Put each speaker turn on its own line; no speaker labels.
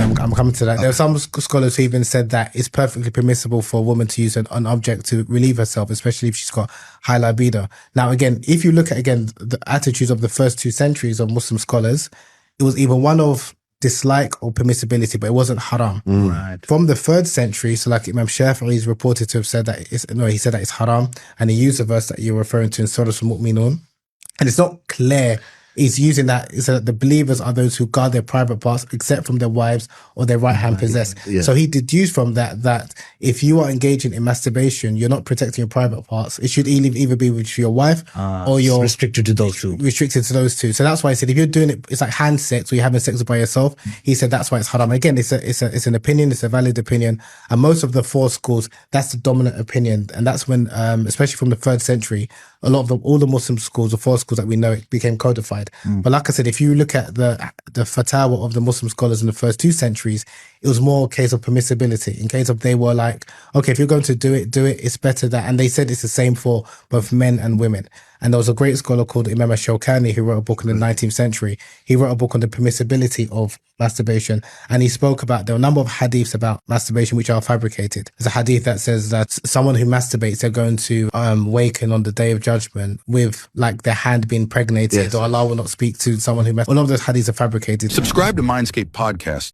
I'm coming to that. There are some scholars who even said that it's perfectly permissible for a woman to use an object to relieve herself, especially if she's got high libido. Now, again, if you look at, again, the attitudes of the first 2 centuries of Muslim scholars, it was either one of dislike or permissibility, but it wasn't haram.
Right.
From the 3rd century, so like Imam Shafi'i is reported to have said that he said that it's haram, and he used the verse that you're referring to in Surah Al-Mu'minun, and it's not clear. He's using that, is that the believers are those who guard their private parts except from their wives or their right hand possessed.
Yeah.
So he deduced from that if you are engaging in masturbation, you're not protecting your private parts. It should either be with your wife or you're
restricted to those 2.
Restricted to those 2. So that's why I said if you're doing it, it's like hand sex or you're having sex by yourself. He said that's why it's haram. Again, it's an opinion, it's a valid opinion, and most of the 4 schools, that's the dominant opinion, and that's when, especially from the 3rd century, a lot of all the Muslim schools, the 4 schools that we know, it became codified. But like I said, if you look at the fatwa of the Muslim scholars in the first 2 centuries, it was more a case of permissibility. In case of they were like, okay, if you're going to do it, it's better that. And they said it's the same for both men and women. And there was a great scholar called Imam Ash-Shawkani who wrote a book in the 19th century. He wrote a book on the permissibility of masturbation. And he spoke about, there are a number of hadiths about masturbation which are fabricated. There's a hadith that says that someone who masturbates, they're going to waken on the day of judgment with like their hand being impregnated, or Allah will not speak to someone who masturbates. A lot of those hadiths are fabricated.
Subscribe to Mindscape Podcast